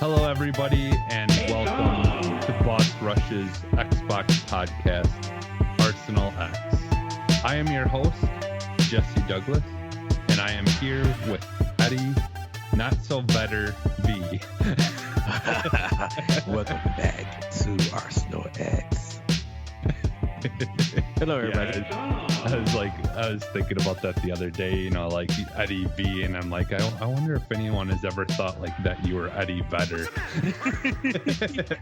Hello, everybody, and welcome to Boss Rush's Xbox podcast, Arsenal X. I am your host, Jesse Douglas, and I am here with Eddie, Not So Better V. Welcome back to Arsenal X. Hello, everybody. Yeah, I was thinking about that the other day, like Eddie V, and I'm like, I wonder if anyone has ever thought like that you were Eddie Vedder.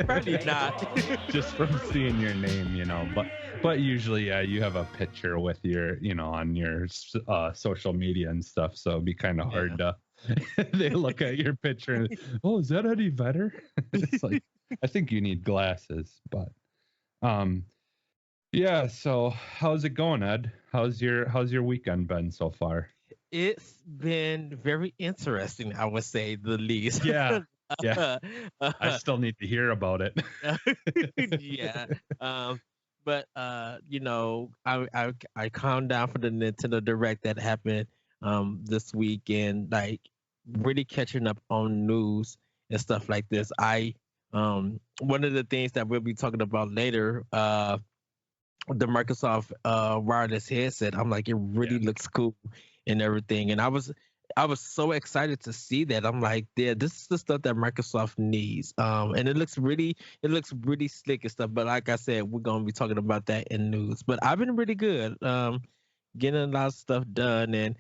Probably not. Just from seeing your name, but usually, you have a picture with your, on your social media and stuff, so it'd be kind of hard to, they look at your picture and, oh, is that Eddie Vedder? It's like, I think you need glasses, but, yeah, so how's it going, Ed? How's your weekend been so far? It's been very interesting, I would say the least. Yeah. I still need to hear about it. Yeah. But I calmed down for the Nintendo Direct that happened this week, and like really catching up on news and stuff like this. One of the things that we'll be talking about later, the Microsoft wireless headset. I'm like, it really looks cool and everything. And I was so excited to see that. I'm like, yeah, this is the stuff that Microsoft needs. And it looks really slick and stuff. But like I said, we're gonna be talking about that in news. But I've been really good, getting a lot of stuff done, and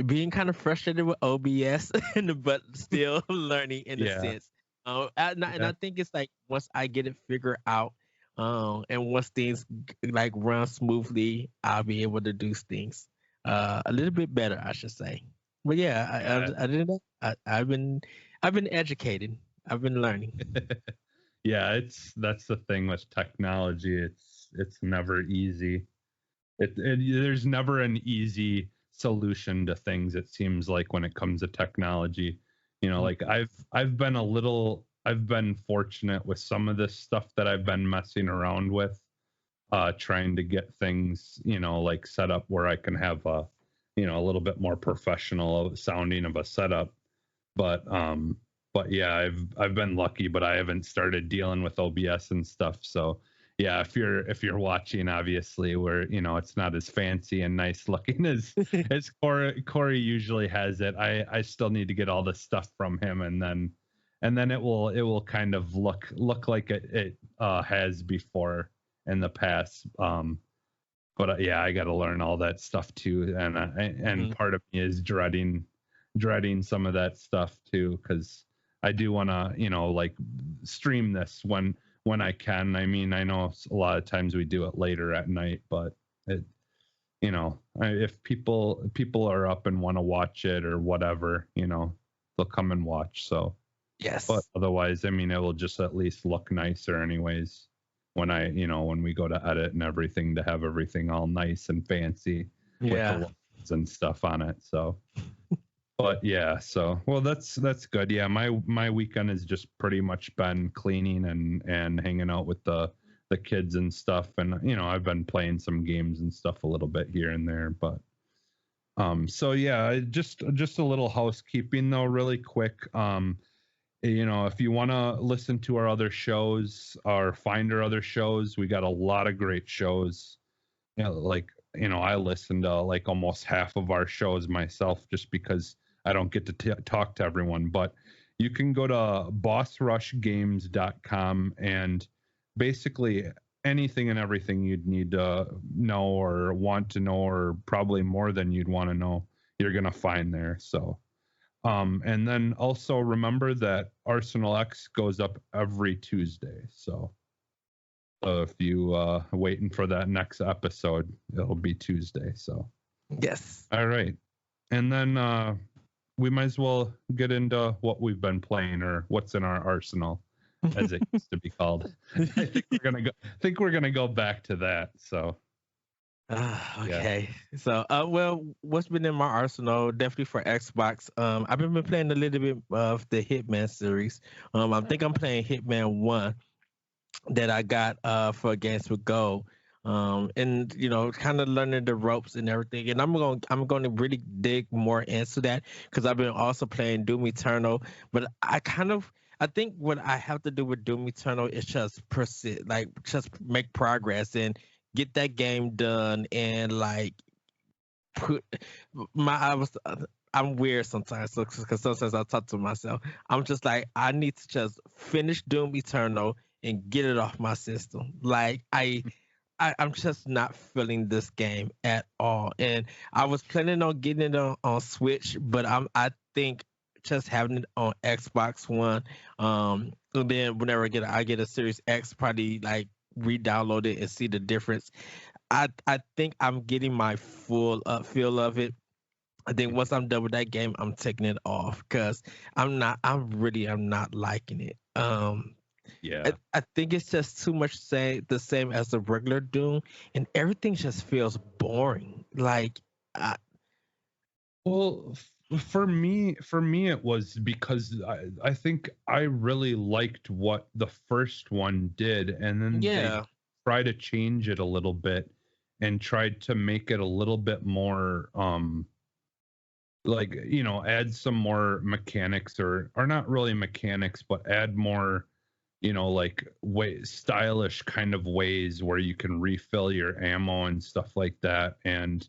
being kind of frustrated with OBS, but still learning in a sense. And I think it's like once I get it figured out. And once things like run smoothly, I'll be able to do things a little bit better, I should say. But yeah, I didn't. I've been educated. I've been learning. Yeah, that's the thing with technology. It's never easy. There's never an easy solution to things. It seems like when it comes to technology, like I've been fortunate with some of this stuff that I've been messing around with, trying to get things, like set up where I can have a little bit more professional sounding of a setup. But yeah, I've been lucky, but I haven't started dealing with OBS and stuff. So yeah, if you're watching, obviously where, it's not as fancy and nice looking as Corey usually has it. I still need to get all the stuff from him, and then it will kind of look like it has before in the past. But yeah, I got to learn all that stuff too, and part of me is dreading some of that stuff too, because I do want to like stream this when I can. I mean, I know a lot of times we do it later at night, but it if people are up and want to watch it or whatever, they'll come and watch. So. Yes. But otherwise, I mean, it will just at least look nicer anyways when when we go to edit and everything, to have everything all nice and fancy with the logos and stuff on it. So, but yeah, so, well, that's good. Yeah. My weekend has just pretty much been cleaning and hanging out with the kids and stuff. And, I've been playing some games and stuff a little bit here and there, but, so yeah, just a little housekeeping though, really quick. If you want to listen to our other shows or find our other shows, we got a lot of great shows. I listen to like almost half of our shows myself just because I don't get to talk to everyone. But you can go to bossrushgames.com, and basically anything and everything you'd need to know or want to know, or probably more than you'd want to know, you're going to find there. So. And then also remember that Arsenal X goes up every Tuesday. So if you waiting for that next episode, it'll be Tuesday. So yes. All right. And then we might as well get into what we've been playing, or what's in our arsenal, as it used to be called. I think we're gonna go back to that. So. Okay. Yeah. So, well, what's been in my arsenal? Definitely for Xbox. I've been playing a little bit of the Hitman series. I think I'm playing Hitman 1 that I got for Games with Gold. and kind of learning the ropes and everything. And I'm going to really dig more into that because I've been also playing Doom Eternal. But I think what I have to do with Doom Eternal is just persist, like just make progress and get that game done and like put my I was I'm weird sometimes because sometimes I talk to myself. I'm just like I need to just finish Doom Eternal and get it off my system. Like I'm just not feeling this game at all. And I was planning on getting it on Switch, but I think just having it on Xbox One, and then whenever I get a Series X, probably like re-download it and see the difference. I think I'm getting my full feel of it. I think once I'm done with that game, I'm taking it off because I'm not liking it. Yeah. I think it's just too much the same as the regular Doom, and everything just feels boring. Like, I, Well, for me, it was because I think I really liked what the first one did, and then they yeah, try to change it a little bit and tried to make it a little bit more like, add some more mechanics, or not really mechanics, but add more, like stylish kind of ways where you can refill your ammo and stuff like that. And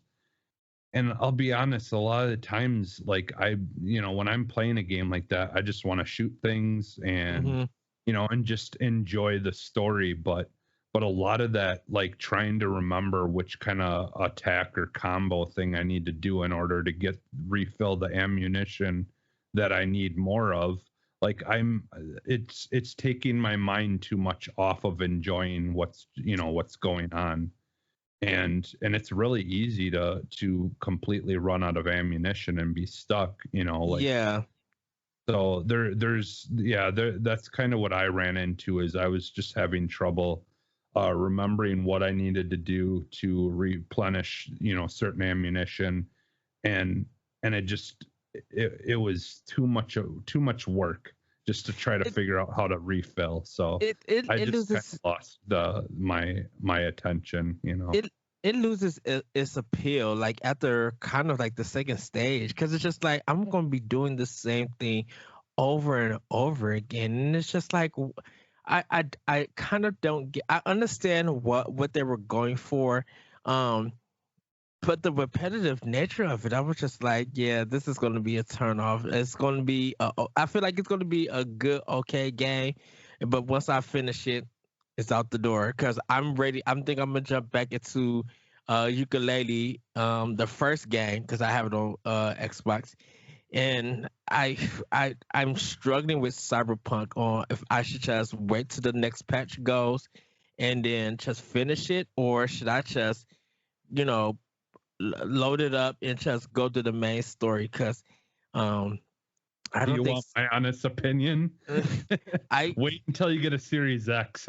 I'll be honest, a lot of the times, like when I'm playing a game like that, I just want to shoot things and, hmm and just enjoy the story. But a lot of that, like trying to remember which kind of attack or combo thing I need to do in order to refill the ammunition that I need more of. Like it's taking my mind too much off of enjoying what's going on. And it's really easy to completely run out of ammunition and be stuck, like. yeah. So that's kind of what I ran into, is I was just having trouble remembering what I needed to do to replenish, certain ammunition. And it was too much work just to try to It figure out how to refill. So it I it just kind loses of lost my attention. it it loses its appeal like after kind of like the second stage because it's just like I'm gonna be doing the same thing over and over again, and it's just like I kind of don't get. I understand what they were going for, um, but the repetitive nature of it, I was just like, yeah, this is going to be a turn off. It's going to be, I feel like it's going to be a good, okay game, but once I finish it, it's out the door because I'm ready. I'm gonna jump back into ukulele, the first game because I have it on Xbox, and I'm struggling with Cyberpunk on if I should just wait till the next patch goes and then just finish it, or should I just you know load it up and just go to the main story? Because um, I Do don't you think want my honest opinion? I Wait until you get a Series X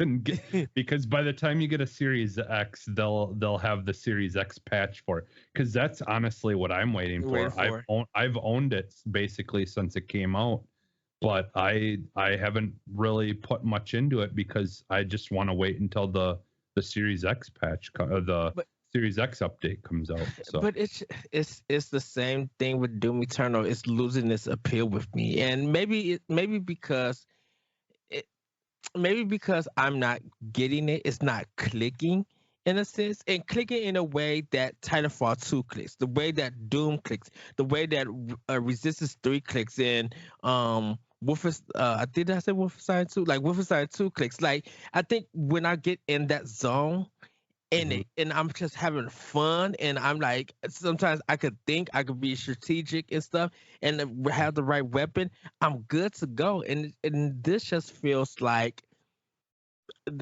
because by the time you get a Series X, they'll have the Series X patch for it. Because that's honestly what I'm waiting waiting for. for. I've owned it basically since it came out, but I haven't really put much into it because I just want to wait until the Series X the But Series X update comes out. So but it's the same thing with Doom Eternal. It's losing its appeal with me, and it, maybe because I'm not getting it, it's not clicking in a sense, and clicking in a way that Titanfall 2 clicks, the way that Doom clicks, the way that Resistance 3 clicks, and I think I said Wolfenstein 2, like Wolfenstein 2 clicks. Like I think when I get in that zone in mhm. it and I'm just having fun and I'm like sometimes I could be strategic and stuff and have the right weapon, I'm good to go. And this just feels like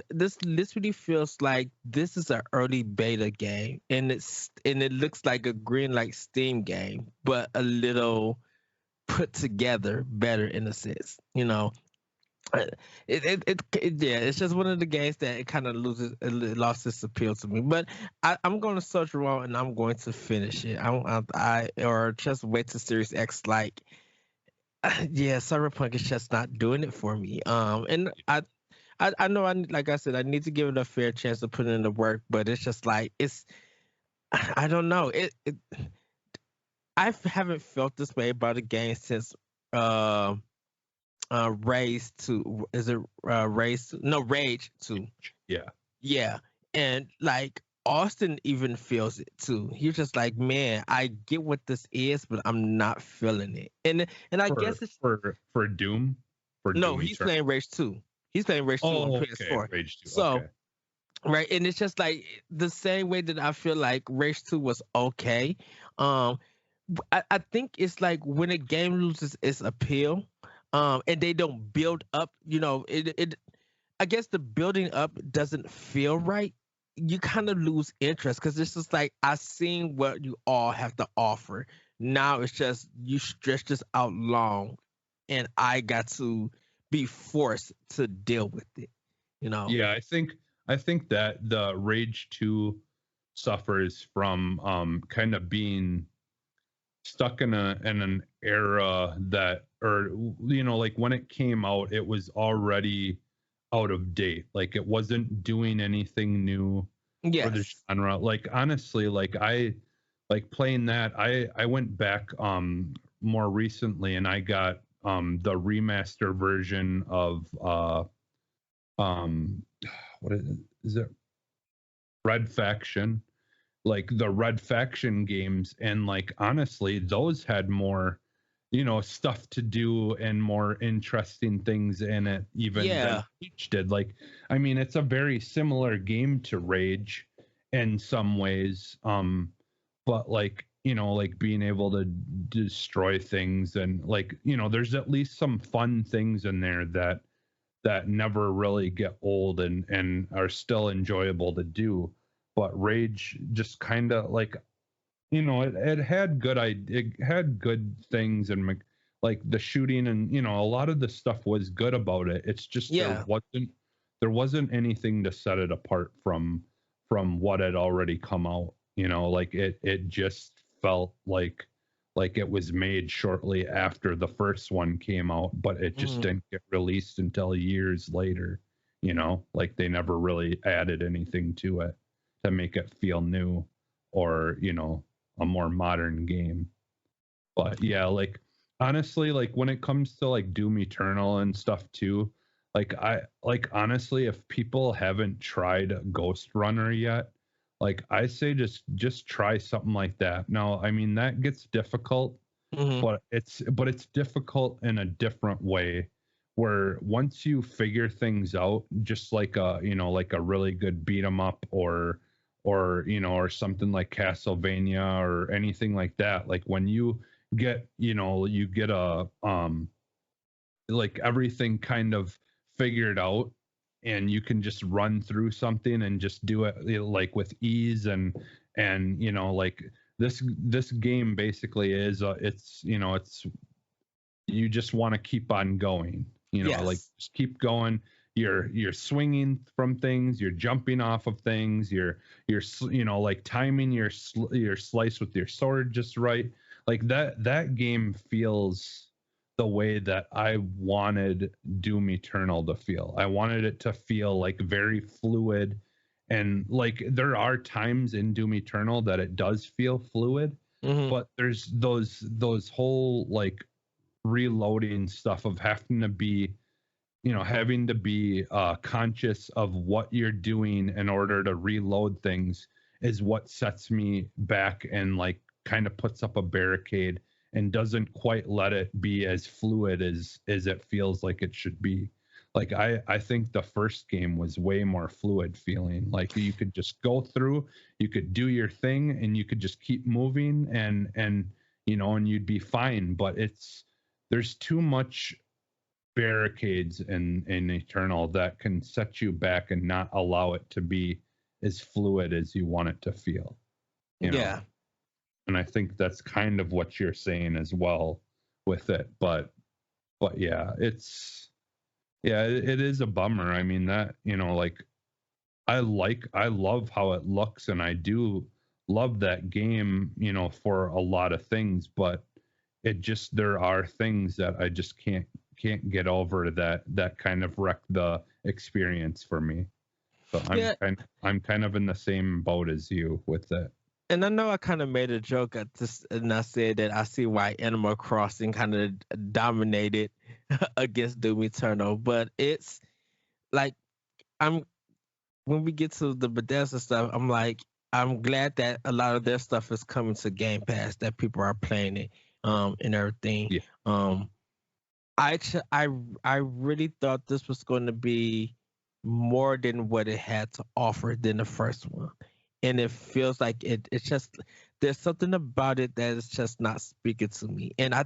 this literally feels like this is an early beta game and it looks like a green like Steam game, but a little put together better in a sense, uh, yeah, it's just one of the games that it kind of it lost its appeal to me. But I'm going to search around and I'm going to finish it. Or just wait to Series X. Yeah, Cyberpunk is just not doing it for me. And I know like I said, I need to give it a fair chance to put in the work, but it's just like I don't know. I haven't felt this way about a game since uh Race 2. Is it Race? No, Rage 2. Yeah. Yeah. And like Austin even feels it too. He's just like, man, I get what this is, but I'm not feeling it. And I For guess it's for Doom, for no, Doom he's Eternal. playing Rage 2. He's playing Rage 2 on Oh, okay. PS4. Rage 2. So Okay. right, and it's just like the same way that I feel like Rage 2 was okay. Um I think it's like when a game loses its appeal, and they don't build up, it I guess the building up doesn't feel right. You kind of lose interest because it's just like I seen what you all have to offer. Now it's just you stretch this out long, and I got to be forced to deal with it. You know? Yeah, I think that the Rage 2 suffers from kind of being stuck in an era that, or like when it came out it was already out of date. Like it wasn't doing anything new for the Yes. genre. Like honestly, like I like playing that. I went back more recently and I got the remaster version of um what is it, Red Faction, like the Red Faction games. And like honestly, those had more, stuff to do and more interesting things in it even than Yeah. Rage did. Like, I mean, it's a very similar game to Rage in some ways. But like, like being able to destroy things and like, there's at least some fun things in there that never really get old and are still enjoyable to do. But Rage just kind of like, it had it had good things and like the shooting and a lot of the stuff was good about it. It's just Yeah. there wasn't anything to set it apart from what had already come out. Like it just felt like it was made shortly after the first one came out, but it just Mhm. didn't get released until years later. Like they never really added anything to it to make it feel new or a more modern game. But yeah, like honestly, like when it comes to like Doom Eternal and stuff too, like I like honestly, if people haven't tried Ghost Runner yet, like I say just try something like that. Now, I mean that gets difficult, Mhm. but it's difficult in a different way where once you figure things out, just like like a really good beat 'em up or something like Castlevania or anything like that, like when you get a like everything kind of figured out and you can just run through something and just do it, like with ease and like this game basically is it's you just want to keep on going, like Yes. just keep going. You're swinging from things, you're jumping off of things, like timing your slice with your sword just right. Like that game feels the way that I wanted Doom Eternal to feel. I wanted it to feel like very fluid, and like there are times in Doom Eternal that it does feel fluid, Mhm. but there's those whole like reloading stuff of having to be conscious of what you're doing in order to reload things is what sets me back and like kind of puts up a barricade and doesn't quite let it be as fluid as it feels like it should be. Like I think the first game was way more fluid feeling. Like you could just go through, you could do your thing, and you could just keep moving and you'd be fine. But there's too much barricades in Eternal that can set you back and not allow it to be as fluid as you want it to feel, you know. Yeah. And I think that's kind of what you're saying as well with it. But yeah, it is a bummer. I mean that, like I love how it looks and I do love that game, for a lot of things, but there are things that I just can't can't get over that kind of wrecked the experience for me. So Yeah, I'm kind of in the same boat as you with it. and I know I kind of made a joke at this, and I said that I see why Animal Crossing kind of dominated against Doom Eternal, but it's like I'm when we get to the Bethesda stuff, I'm like, I'm glad that a lot of their stuff is coming to Game Pass, that people are playing it, and everything. Yeah. Um, I really thought this was going to be more than what it had to offer than the first one, and it feels like it's just there's something about it that is just not speaking to me, and I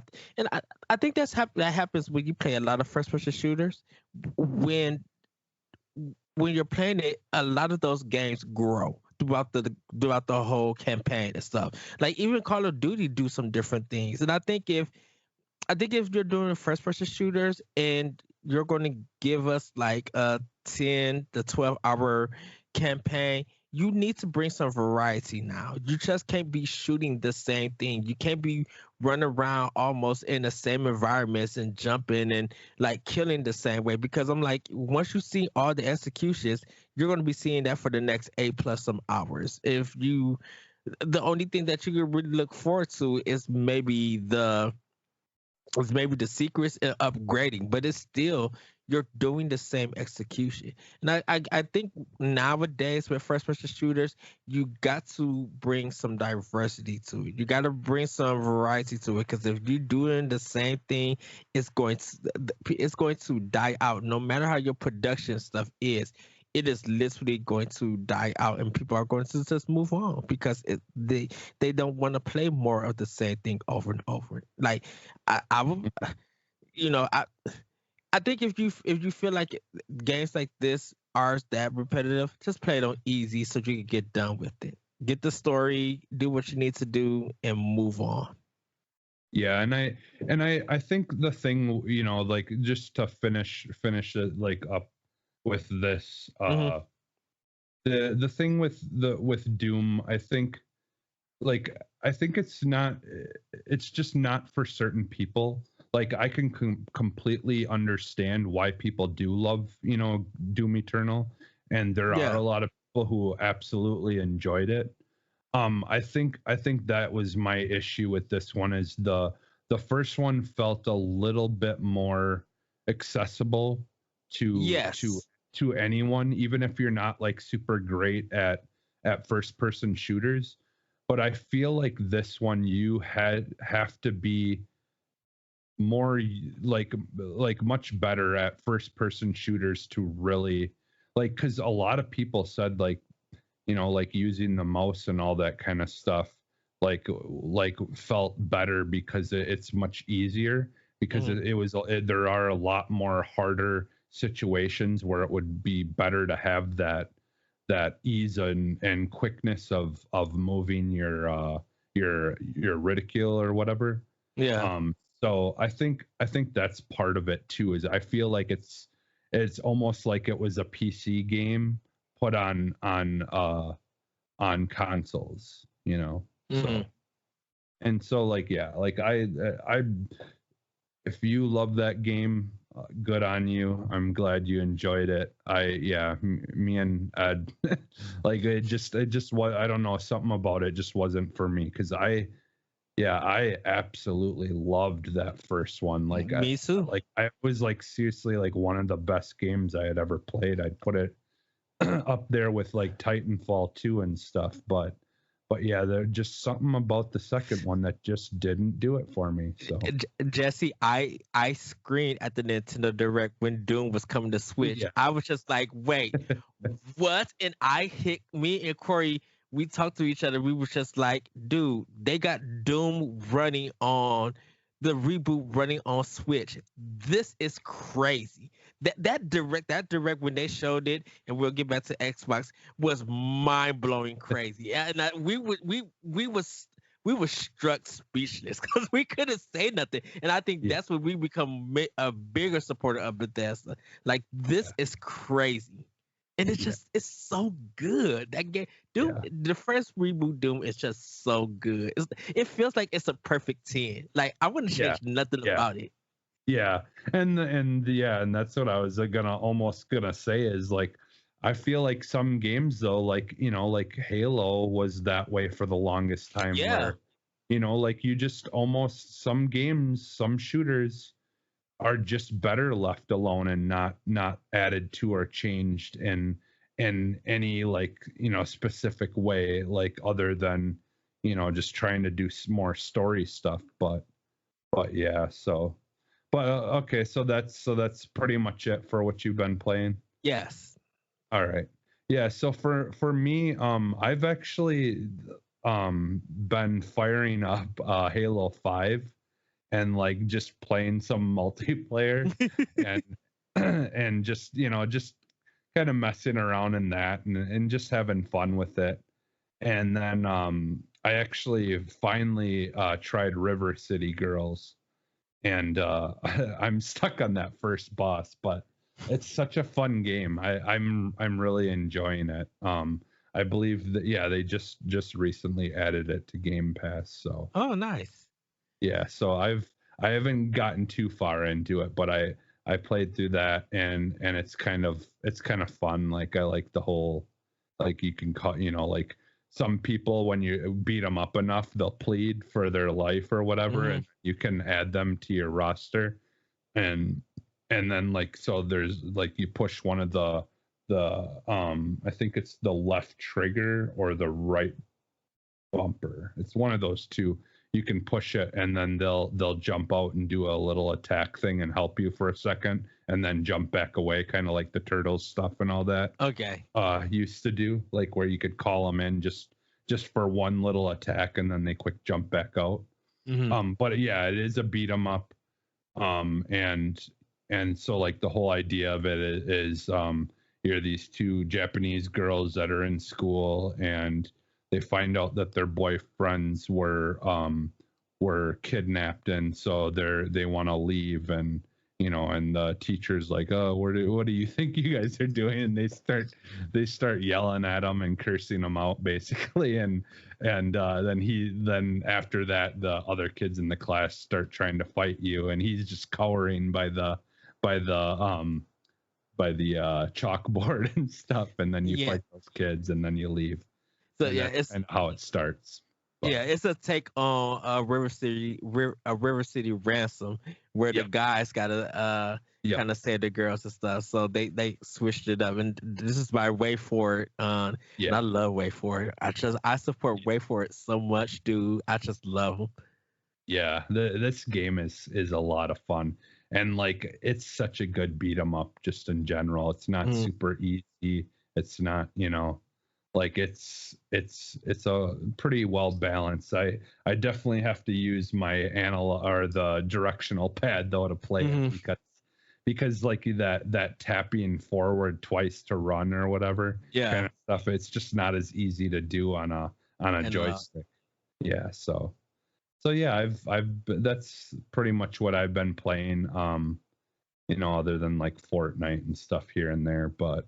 think that happens when you play a lot of first person shooters when you're playing it, a lot of those games grow throughout the whole campaign and stuff. Like even Call of Duty do some different things, and I think if you're doing first person shooters and you're going to give us like a 10 to 12 hour campaign, you need to bring some variety now. You just can't be shooting the same thing. You can't be running around almost in the same environments and jumping and like killing the same way, because I'm like, once you see all the executions, you're going to be seeing that for the next 8+ some hours. If you The only thing that you can really look forward to is maybe the secrets and upgrading, but it's still you're doing the same execution. And I think nowadays with first person shooters, you got to bring some diversity to it. You got to bring some variety to it, because if you're doing the same thing, it's going to die out. No matter how your production stuff is, it is literally going to die out, and people are going to just move on because they don't want to play more of the same thing over and over. Like I would, you know, I think if you feel like games like this are that repetitive, just play it on easy so you can get done with it. Get the story, do what you need to do, and move on. Yeah, and I think the thing, like just to finish it like up with this, Hmm. the thing with Doom, I think, like, I think it's just not for certain people. Like, I can completely understand why people do love, Doom Eternal, and there are Yeah. a lot of people who absolutely enjoyed it. I think that was my issue with this one, is the first one felt a little bit more accessible to to Yes. to anyone, even if you're not like super great at first person shooters. But I feel like this one, you have to be more like much better at first person shooters to really, like, because a lot of people said, like, like using the mouse and all that kind of stuff, like felt better because it's much easier, because Hmm. there are a lot more harder situations where it would be better to have that ease and quickness of moving your ridicule or whatever. Yeah. So I think that's part of it too, is I feel like it's almost like it was a PC game put on consoles, Hmm. so, and so, like, yeah, like, I if you love that game, good on you. I'm glad you enjoyed it. Yeah, me and Ed, like, it just was, I don't know, something about it just wasn't for me, because yeah, I absolutely loved that first one. Like, Me too. I was like, seriously, like, one of the best games I had ever played. I'd put it up there with like Titanfall 2 and stuff, but yeah, there's just something about the second one that just didn't do it for me. So Jesse, I screamed at the Nintendo Direct when Doom was coming to Switch. yeah, I was just like, wait, what? And me and Corey, we talked to each other. We were just like, dude, they got Doom running on the reboot running on Switch. This is crazy. That direct when they showed it, and we'll get back to Xbox, was mind blowing crazy. And we were struck speechless because we couldn't say nothing. And I think yeah, that's when we become a bigger supporter of Bethesda. Like, this is crazy. And yeah, it's so good. That game, Doom, yeah, the first reboot Doom is just so good. It feels like it's a perfect 10. Like, I wouldn't yeah, change nothing yeah. about it. Yeah, and that's what I was gonna say is like, I feel like some games though, like like Halo was that way for the longest time, Yeah. where like you just almost some games, some shooters are just better left alone and not added to or changed in any like specific way, like other than just trying to do more story stuff, but yeah, so. But okay, so that's pretty much it for what you've been playing. Yes. All right. Yeah, so for me, I've actually been firing up Halo 5 and like just playing some multiplayer and and just kind of messing around in that and just having fun with it. And then I actually finally tried River City Girls, and I'm stuck on that first boss, but it's such a fun game. I'm really enjoying it. I believe that, yeah, they just recently added it to Game Pass, so Oh, nice. yeah. So I haven't gotten too far into it, but I played through that, and it's kind of fun. Like I like the whole, like you can call like some people, when you beat them up enough, they'll plead for their life or whatever, Hmm. and you can add them to your roster, and and then like, so there's like, you push one of the I think it's the left trigger or the right bumper. It's one of those two. You can push it, and then they'll jump out and do a little attack thing and help you for a second, and then jump back away, kind of like the turtles stuff and all that Okay. used to do, like where you could call them in just for one little attack, and then they quick jump back out. Hmm. But yeah, it is a beat 'em up. And so like the whole idea of it is, you're these two Japanese girls that are in school, and they find out that their boyfriends were kidnapped, and so they want to leave, and the teacher's like, oh, what do you think you guys are doing? And they start yelling at them and cursing them out, basically. And then after that, the other kids in the class start trying to fight you, and he's just cowering by the um by the chalkboard and stuff, and then you Yeah. fight those kids, and then you leave, So and yeah, that's it's kind of how it starts. But yeah, it's a take on a River City Ransom, where the yep, guys gotta yep, kind of save the girls and stuff. So they switched it up, and this is by Way For It. And yeah, I love Way For It. I support Way For It so much, dude. I just love them. yeah. This game is a lot of fun, and like it's such a good beat 'em up just in general. It's not Mm, super easy. It's not, like it's a pretty well balanced. I definitely have to use my analog or the directional pad though to play it, hmm. because like that tapping forward twice to run or whatever kind Yeah, of stuff, it's just not as easy to do on a and joystick. Yeah, so yeah, that's pretty much what I've been playing, other than like Fortnite and stuff here and there, but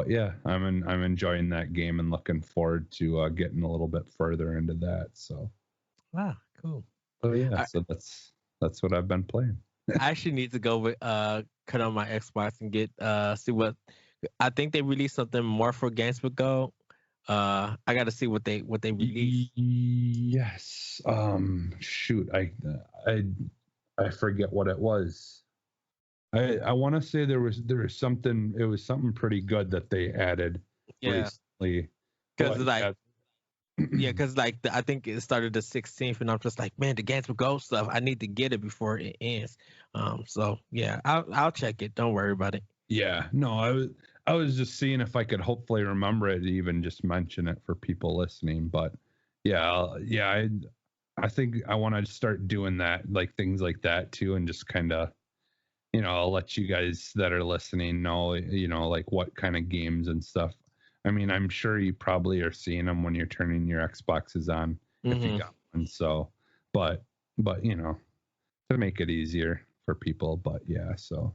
yeah, I'm enjoying that game and looking forward to getting a little bit further into that. wow, cool. So yeah, I, so that's what I've been playing. I actually need to go with cut on my Xbox and get see what I think they released something more for Games with Gold. I got to see what they released. Yes. Shoot, I I forget what it was. I want to say there was something. It was something pretty good that they added Yeah, recently. because But like yeah, yeah, because like I think it started the 16th, and I'm just like, man, the Games with Gold stuff. I need to get it before it ends. So yeah, I'll check it. Don't worry about it. yeah. No, I was just seeing if I could hopefully remember it, to even just mention it for people listening. But yeah, yeah. I think I want to start doing that, like things like that too, and just kind of, I'll let you guys that are listening know, like what kind of games and stuff. I mean, I'm sure you probably are seeing them when you're turning your Xboxes on, if you Hmm. got one. So, but, to make it easier for people. But yeah, so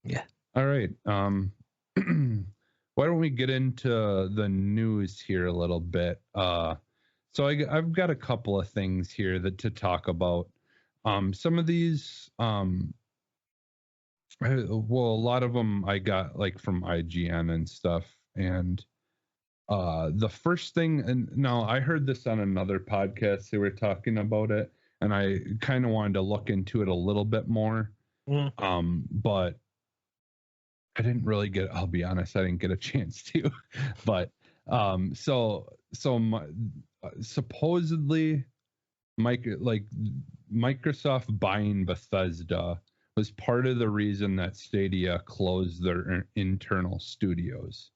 Yeah. all right. Why don't we get into the news here a little bit? So I've got a couple of things here that to talk about. Some of these, well, a lot of them I got like from IGN and stuff. And the first thing, and no, I heard this on another podcast. They were talking about it, and I kind of wanted to look into it a little bit more. But I didn't really get, I'll be honest, I didn't get a chance to. But supposedly Microsoft buying Bethesda was part of the reason that Stadia closed their internal studios,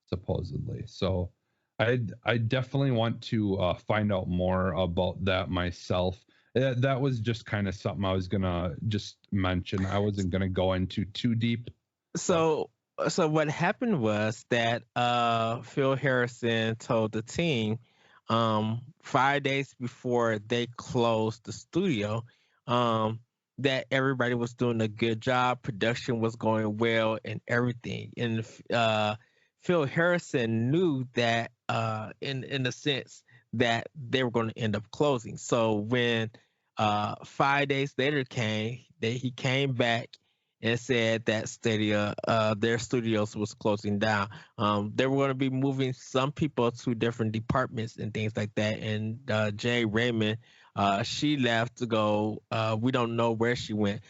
supposedly. So I definitely want to find out more about that myself. That was just kind of something I was gonna just mention. I wasn't gonna go into too deep. So what happened was that Phil Harrison told the team 5 days before they closed the studio that everybody was doing a good job, production was going well, and everything. And Phil Harrison knew that in a sense that they were going to end up closing. So when 5 days later he came back and said that Stadia, their studios was closing down. They were going to be moving some people to different departments and things like that. And Jay Raymond, she left to go. We don't know where she went.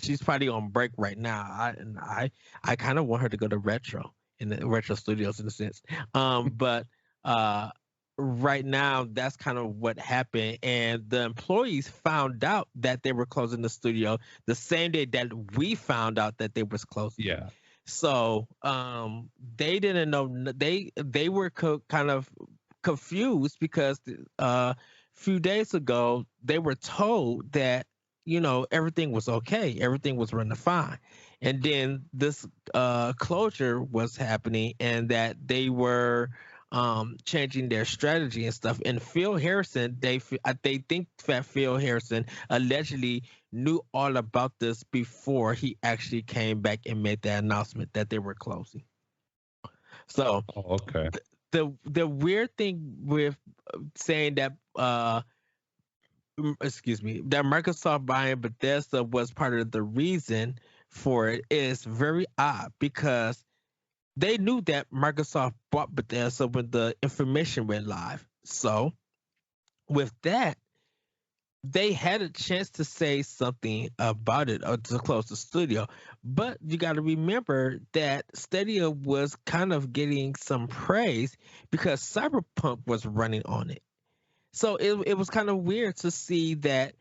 She's probably on break right now. I kind of want her to go to Retro in the Retro Studios in a sense. But right now that's kind of what happened, and the employees found out that they were closing the studio the same day that we found out that they was closing. Yeah. So they didn't know. They were kind of confused because a few days ago they were told that everything was okay, everything was running fine, and then this closure was happening, and that they were changing their strategy and stuff. And Phil Harrison, they think that Phil Harrison allegedly knew all about this before he actually came back and made the announcement that they were closing. So, okay. The weird thing with saying that that Microsoft buying Bethesda was part of the reason for it is very odd, because they knew that Microsoft bought Bethesda when the information went live. So with that, they had a chance to say something about it or to close the studio. But you got to remember that Stadia was kind of getting some praise because Cyberpunk was running on it. So it was kind of weird to see that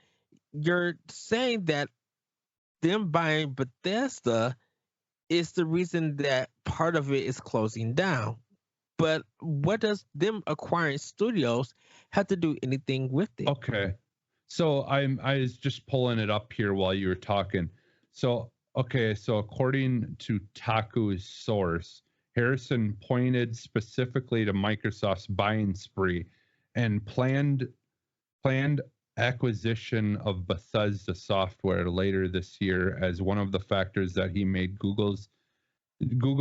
you're saying that them buying Bethesda is the reason that part of it is closing down. But what does them acquiring studios have to do anything with it? Okay. So I was just pulling it up here while you were talking. So according to Taku's source, Harrison pointed specifically to Microsoft's buying spree and planned acquisition of Bethesda software later this year as one of the factors that he made Google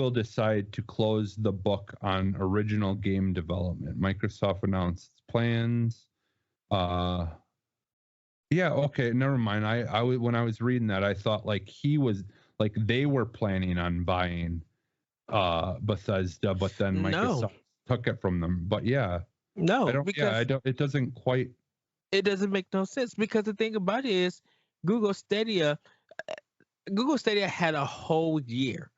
decide to close the book on original game development. Microsoft announced its plans. Yeah, okay, never mind. I when I was reading that, I thought like they were planning on buying Bethesda, but then Microsoft took it from them. But yeah. No, it doesn't quite. It doesn't make no sense, because the thing about it is Google Stadia had a whole year.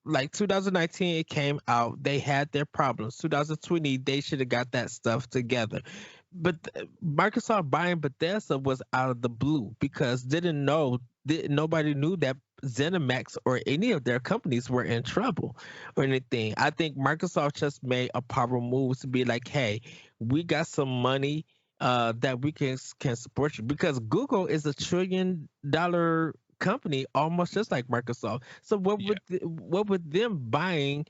Like 2019 it came out, they had their problems. 2020 they should have got that stuff together. But Microsoft buying Bethesda was out of the blue, because nobody knew that ZeniMax or any of their companies were in trouble or anything. I think Microsoft just made a power move to be like, hey, we got some money that we can support you, because Google is $1 trillion company, almost just like Microsoft. So what would them buying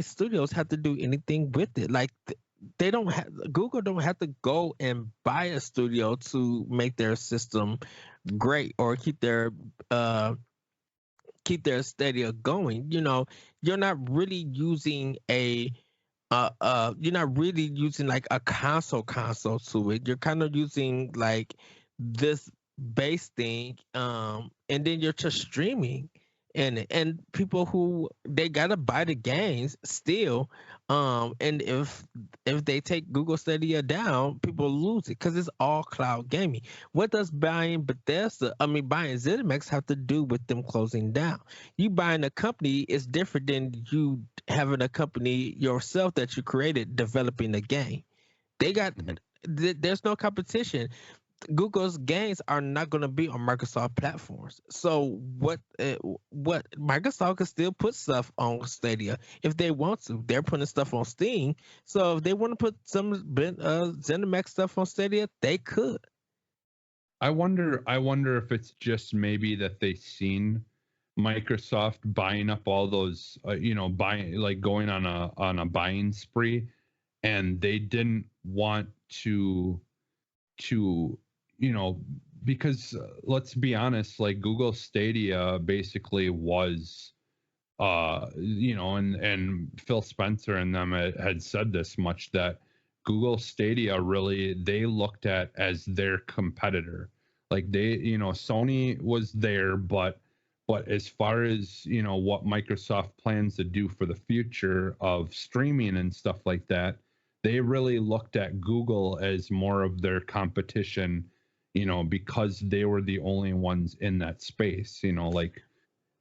studios have to do anything with it? Like Google don't have to go and buy a studio to make their system great or keep their Stadia going. You're not really using you're not really using like a console to it. You're kind of using like this base thing, and then you're just streaming, and people who they gotta buy the games still, and if they take Google Stadia down, people lose it because it's all cloud gaming. What does buying ZeniMax have to do with them closing down? You buying a company is different than you having a company yourself that you created developing a game. They got Mhm. there's no competition. Google's games are not going to be on Microsoft platforms. So what Microsoft can still put stuff on Stadia if they want to. They're putting stuff on Steam. So if they want to put some ZeniMax stuff on Stadia, they could. I wonder if it's just maybe that they seen Microsoft buying up all those, buying, like going on a buying spree, and they didn't want to because let's be honest, like Google Stadia basically was, and Phil Spencer and them had said this much, that Google Stadia really they looked at as their competitor. Like Sony was there, but as far as what Microsoft plans to do for the future of streaming and stuff like that, they really looked at Google as more of their competition, because they were the only ones in that space, like,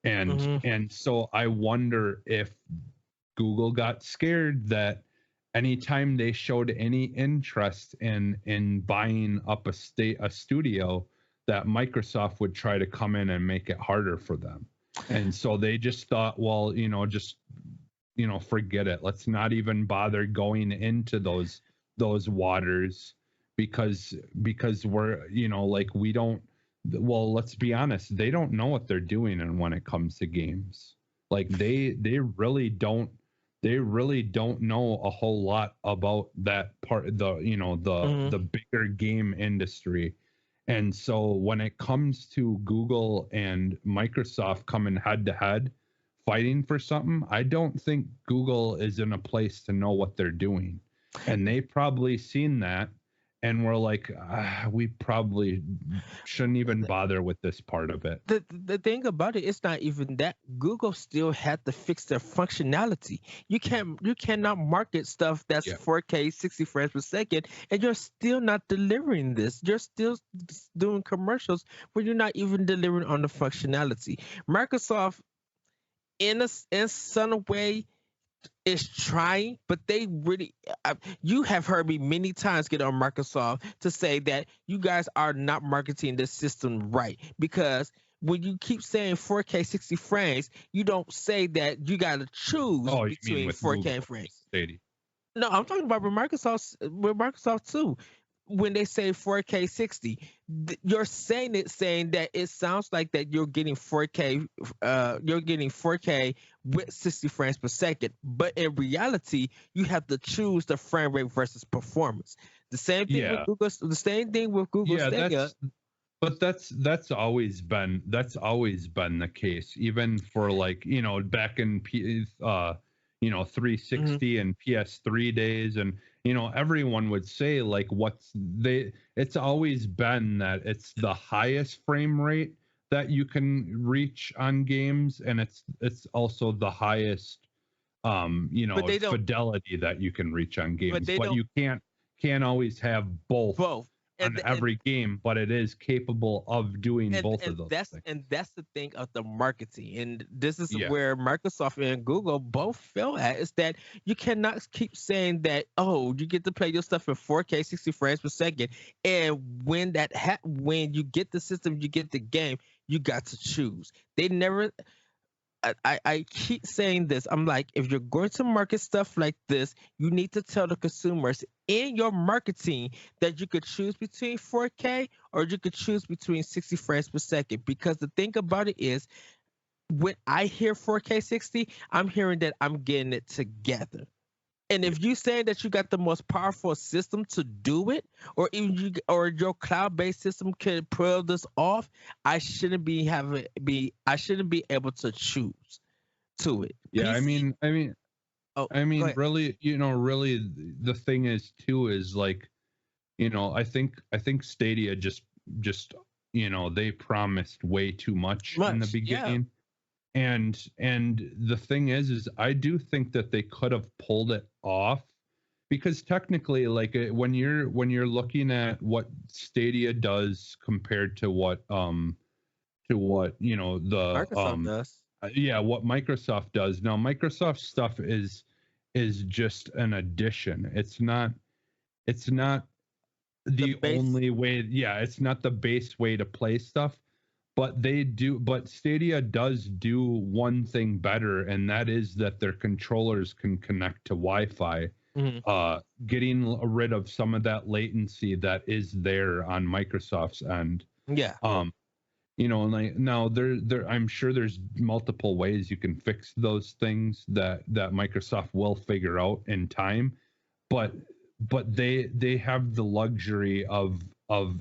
and Hmm. and so I wonder if Google got scared that anytime they showed any interest in buying up a studio, that Microsoft would try to come in and make it harder for them. And so they just thought, well, just forget it. Let's not even bother going into those waters, because we're, like, we don't, well, let's be honest, they don't know what they're doing. And when it comes to games, like they really don't know a whole lot about that part, Hmm. the bigger game industry. And so when it comes to Google and Microsoft coming head to head fighting for something, I don't think Google is in a place to know what they're doing. And they probably seen that and were like, we probably shouldn't even bother with this part of it. The thing about it, it's not even that. Google still had to fix their functionality. You cannot market stuff that's Yeah. 4K 60 frames per second, and you're still not delivering this. You're still doing commercials where you're not even delivering on the functionality. Microsoft, in some way, is trying, but they really, you have heard me many times get on Microsoft to say that you guys are not marketing this system right, because when you keep saying 4K 60 frames, you don't say that you got to choose Oh, you mean between with 4K Google frames. Stadia? No, I'm talking about with Microsoft too. When they say 4K 60, you're saying that it sounds like that you're getting 4K with 60 frames per second, but in reality, you have to choose the frame rate versus performance. Yeah. The same thing with Google Yeah, Stadia. that's always been the case, even for, like, back in 360 and PS3 days. And everyone would say, like, it's always been that it's the highest frame rate that you can reach on games, and it's also the highest But they don't. fidelity that you can reach on But games. they But don't you can't always have both both. on And and every game, but it is capable of doing and both and of those that's things. and that's the thing of the marketing, and this is Yeah. where Microsoft and Google both fail at, is that you cannot keep saying that, oh, you get to play your stuff in 4K 60 frames per second, and when you get the system, you get the game, you got to choose. They never. I keep saying this. I'm like, if you're going to market stuff like this, you need to tell the consumers in your marketing that you could choose between 4K or you could choose between 60 frames per second. Because the thing about it is, when I hear 4K 60, I'm hearing that I'm getting it together. And if you saying that you got the most powerful system to do it, or your cloud-based system can pull this off, I shouldn't be able to choose to it. Yeah, I PC. mean, I mean, Oh, I go mean, ahead. really, really, the thing is too is, like, I think Stadia just just, they promised way too much in the Yeah. beginning. And the thing is I do think that they could have pulled it off, because technically, like, when you're looking at what Stadia does compared to what the Microsoft does. yeah, what Microsoft does. Now, Microsoft stuff is just an addition. It's not The the base. only way. Yeah, it's not the base way to play stuff, but Stadia does do one thing better, and that is that their controllers can connect to Wi-Fi, Mhm. getting rid of some of that latency that is there on Microsoft's end. Yeah. um like, now, I'm sure there's multiple ways you can fix those things that Microsoft will figure out in time, but they have the luxury of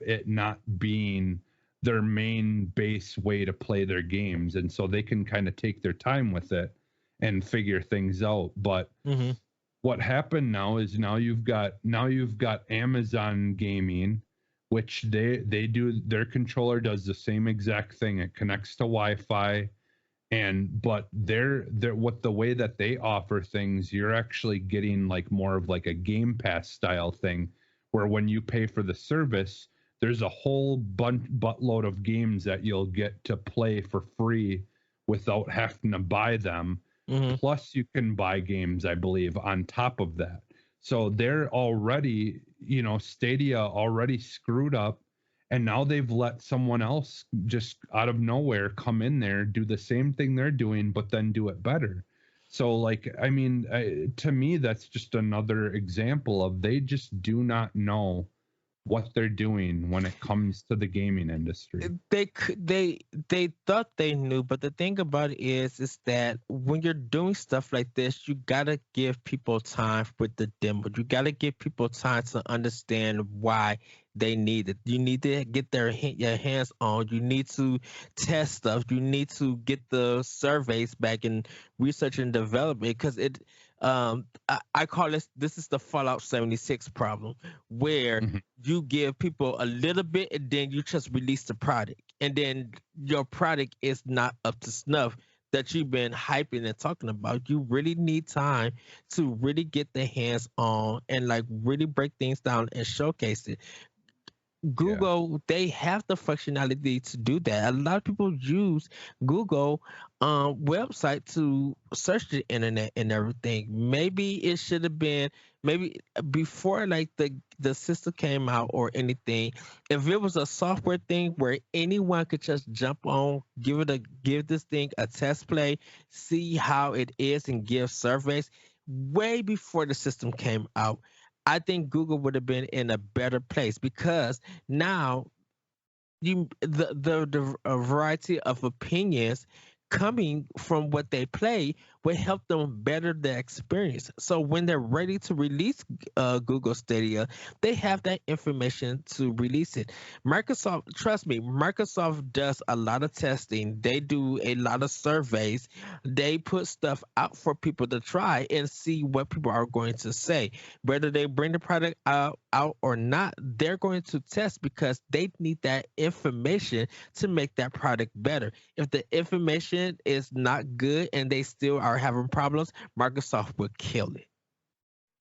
it not being their main base way to play their games, and so they can kind of take their time with it and figure things out. But Hmm. what happened now is, now you've got Amazon Gaming, which they do, their controller does the same exact thing. It connects to Wi-Fi, but they're what the way that they offer things, you're actually getting like more of like a Game Pass style thing, where when you pay for the service, there's a whole buttload of games that you'll get to play for free without having to buy them. Hmm. Plus, you can buy games, I believe, on top of that. So they're already, Stadia already screwed up, and now they've let someone else just out of nowhere come in there, do the same thing they're doing, but then do it better. So, like, I mean, to me, that's just another example of they just do not know what they're doing when it comes to the gaming industry. They thought they knew, but the thing about it is that when you're doing stuff like this, you gotta give people time with the demo. You gotta give people time to understand why they need it. You need to get your hands on. You need to test stuff. You need to get the surveys back and research and development, because I call this is the Fallout 76 problem, where Mhm. you give people a little bit and then you just release the product, and then your product is not up to snuff that you've been hyping and talking about. You really need time to really get the hands on and like really break things down and showcase it. Yeah. Google, they have the functionality to do that. A lot of people use Google website to search the internet and everything. Maybe it should have been, maybe before like the system came out or anything, if it was a software thing where anyone could just jump on, give this thing a test play, see how it is and give surveys way before the system came out, I think Google would have been in a better place, because now the variety of opinions coming from what they play will help them better their experience. So when they're ready to release Google Stadia, they have that information to release it. Microsoft, trust me, Microsoft does a lot of testing. They do a lot of surveys. They put stuff out for people to try and see what people are going to say. Whether they bring the product out or not, they're going to test, because they need that information to make that product better. If the information is not good and they still are having problems, Microsoft will kill it.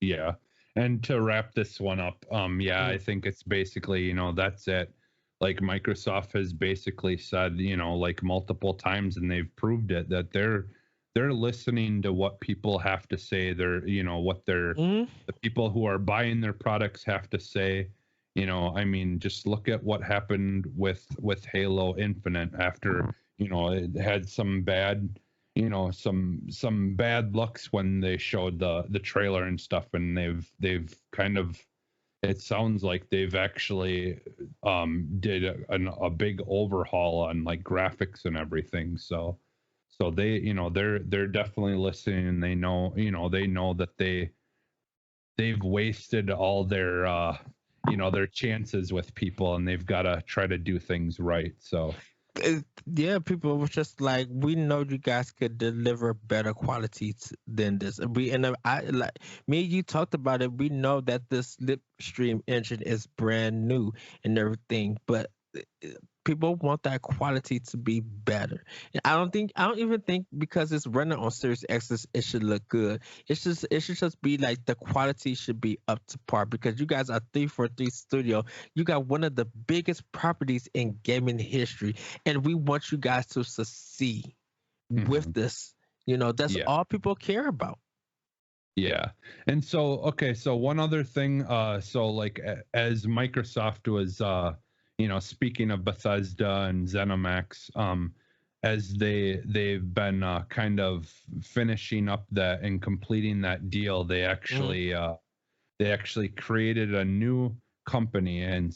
Yeah. And to wrap this one up, yeah, I Mhm. think it's basically, that's it. Like, Microsoft has basically said, like, multiple times, and they've proved it, that they're listening to what people have to say. What Mhm. the people who are buying their products have to say. I mean, just look at what happened with Halo Infinite after, it had some bad, some bad looks when they showed the trailer and stuff, and they've kind of, it sounds like they've actually did a big overhaul on like graphics and everything. So they, they're definitely listening, and they know that they've wasted all their chances with people, and they've got to try to do things right. So Yeah, people were just like, we know you guys could deliver better quality than this. I like me and you talked about it. We know that this slipstream engine is brand new and everything, but people want that quality to be better. And I don't even think because it's running on Series X, it should look good. It should just be like the quality should be up to par because you guys are 343 Studio. You got one of the biggest properties in gaming history, and we want you guys to succeed with this. That's Yeah. all people care about. Yeah. And so, okay, so one other thing, so like as Microsoft was, speaking of Bethesda and ZeniMax, as they've been kind of finishing up that and completing that deal, they actually created a new company, and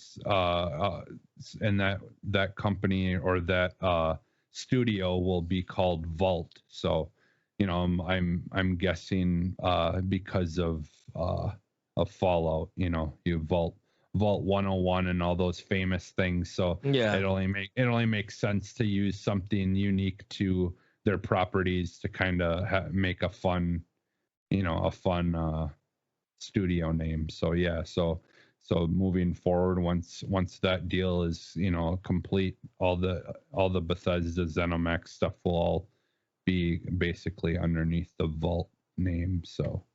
that company or that studio will be called Vault. So, I'm guessing because of Fallout, you Vault 101 and all those famous things. So Yeah. it only makes sense to use something unique to their properties to kind of make a fun studio name. So yeah, so moving forward, once that deal is complete, all the Bethesda ZeniMax stuff will all be basically underneath the Vault name. So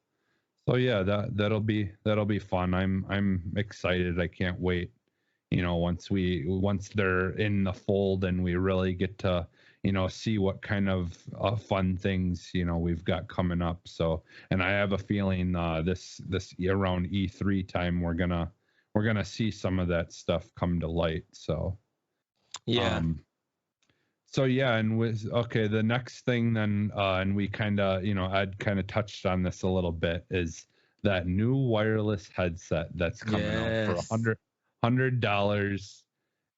yeah, that'll be fun. I'm excited. I can't wait. Once they're in the fold and we really get to see what kind of fun things we've got coming up. So, and I have a feeling this around E3 time we're gonna see some of that stuff come to light. So Yeah. so yeah, and the next thing then, and we kind of I'd kind of touched on this a little bit, is that new wireless headset that's coming out for Yes. $100.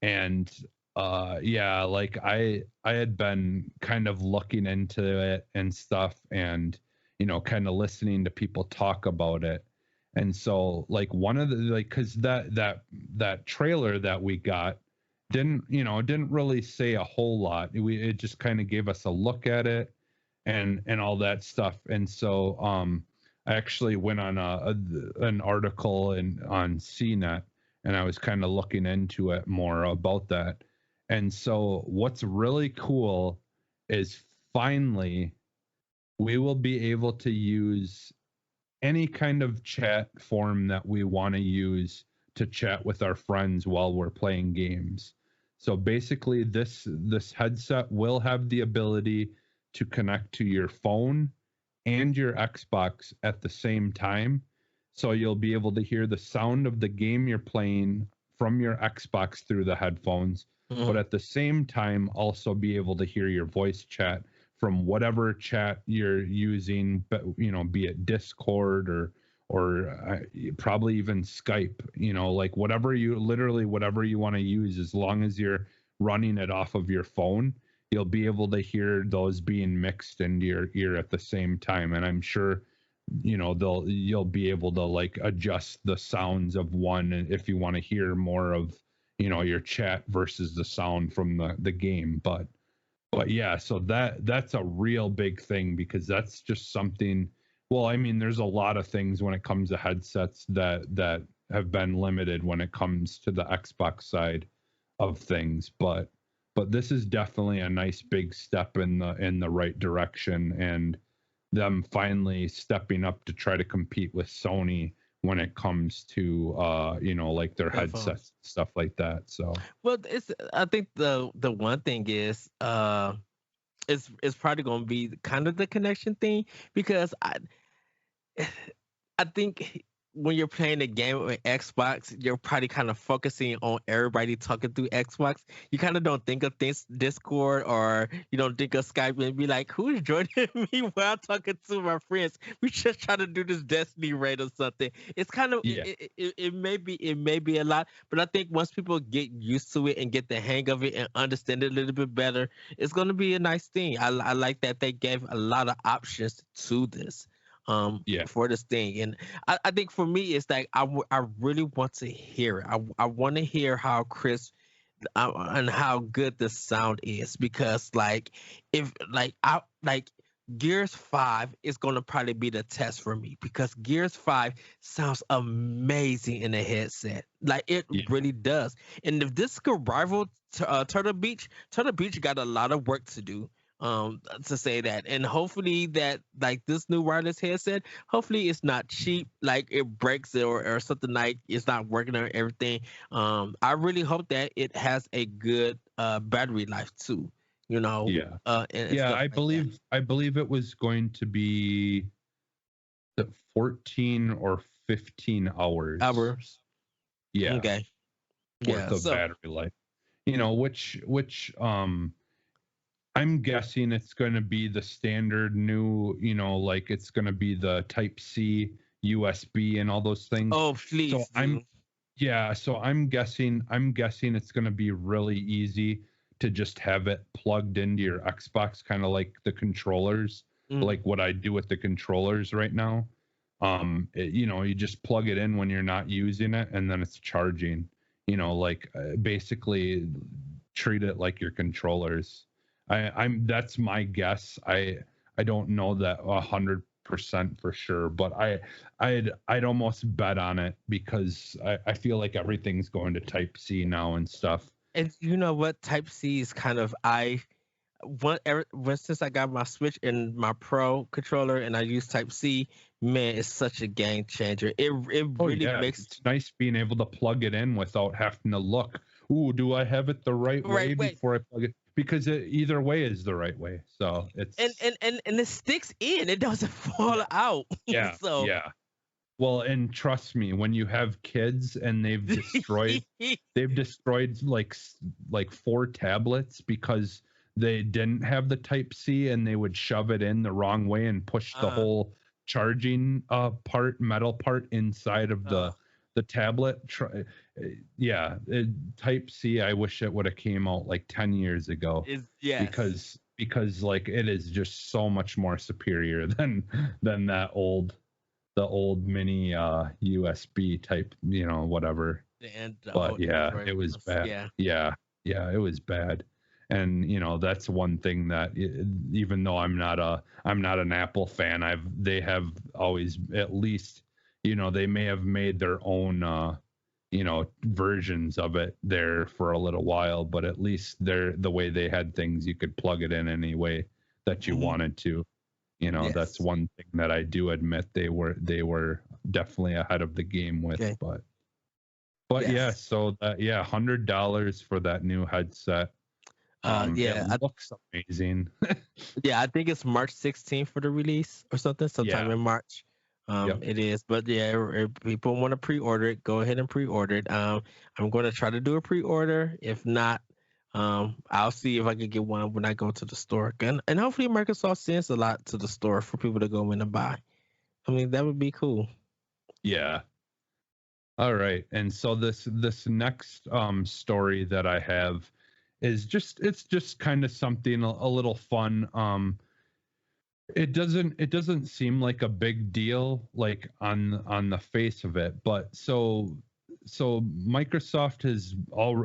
And yeah, like I had been kind of looking into it and stuff, and kind of listening to people talk about it. And so like one of the, like, because that trailer that we got didn't really say a whole lot. It just kind of gave us a look at it and all that stuff. And so I actually went on an article on CNET, and I was kind of looking into it more about that. And so what's really cool is finally we will be able to use any kind of chat form that we want to use to chat with our friends while we're playing games. So basically this headset will have the ability to connect to your phone and your Xbox at the same time. So you'll be able to hear the sound of the game you're playing from your Xbox through the headphones, but at the same time also be able to hear your voice chat from whatever chat you're using, but be it Discord or probably even Skype, like whatever you want to use, as long as you're running it off of your phone, you'll be able to hear those being mixed into your ear at the same time. And I'm sure you'll be able to like adjust the sounds of one if you want to hear more of your chat versus the sound from the game. But yeah, so that's a real big thing, because that's just something. Well, I mean, there's a lot of things when it comes to headsets that have been limited when it comes to the Xbox side of things, but this is definitely a nice big step in the right direction, and them finally stepping up to try to compete with Sony when it comes to like their headsets, stuff like that. So well, I think the one thing is it's probably going to be kind of the connection thing, because I think when you're playing a game with Xbox, you're probably kind of focusing on everybody talking through Xbox. You kind of don't think of this Discord, or you don't think of Skype and be like, who's joining me while I'm talking to my friends? We just try to do this Destiny raid or something. It's kind of it may be a lot, but I think once people get used to it and get the hang of it and understand it a little bit better, it's going to be a nice thing. I like that they gave a lot of options to this. For this thing, and I think for me it's like I really want to hear it. I want to hear how Chris and how good the sound is, because like if like I like Gears 5 is going to probably be the test for me because Gears 5 sounds amazing in a headset. Like it Yeah. really does. And if this could rival Turtle Beach got a lot of work to do to say that. And hopefully that like this new wireless headset, hopefully it's not cheap, like it breaks or something like it's not working or everything. I really hope that it has a good battery life too, you know, Yeah. and Yeah, stuff like that. I believe it was going to be the 14 or 15 hours. Hours. Yeah, Okay. worth Yeah. of So battery life. Which I'm guessing it's going to be the standard new, like it's going to be the Type C, USB, and all those things. oh So please I'm do. Yeah, so I'm guessing it's going to be really easy to just have it plugged into your Xbox, kind of like the controllers, Mm. like what I do with the controllers right now. You just plug it in when you're not using it, and then it's charging. Like basically treat it like your controllers. I'm That's my guess. I don't know that 100% for sure, but I'd almost bet on it because I feel like everything's going to Type C now and stuff. And you know what? Type C is kind of since I got my Switch and my Pro controller and I use Type C, man, it's such a game changer. It Oh really yeah, makes it's nice being able to plug it in without having to look. Ooh, do I have it the right right way way. before I plug it? Because either way is the right way. So And, it's and and and it sticks in. It doesn't fall yeah, out. yeah, So yeah. Well, and trust me, when you have kids and they've destroyed like four tablets because they didn't have the Type C and they would shove it in the wrong way and push the uh whole charging metal part inside of uh the tablet. Yeah, Type C. I wish it would have came out like 10 years ago is yes. because like it is just so much more superior than the old mini USB type, whatever. And the But old yeah, Android it was ones. bad. Yeah. Yeah, yeah, it was bad. And that's one thing that even though I'm not an Apple fan, they have always at least they may have made their own versions of it there for a little while, but at least the way they had things, you could plug it in any way that you Mhm. wanted to. That's Yes. one thing that I do admit they were definitely ahead of the game with. Okay. But yeah, Yes. so that yeah, $100 for that new headset. It Yeah. looks amazing. Yeah, I think it's March 16th for the release or something, sometime Yeah. in March. Yep. It is, but yeah, if people want to pre-order it, go ahead and pre-order it. I'm going to try to do a pre-order. If not, I'll see if I can get one when I go to the store. And hopefully Microsoft sends a lot to the store for people to go in and buy. I mean, that would be cool. Yeah. All right. And so this next story that I have is just kind of something a little fun. It doesn't seem like a big deal like on the face of it, but so Microsoft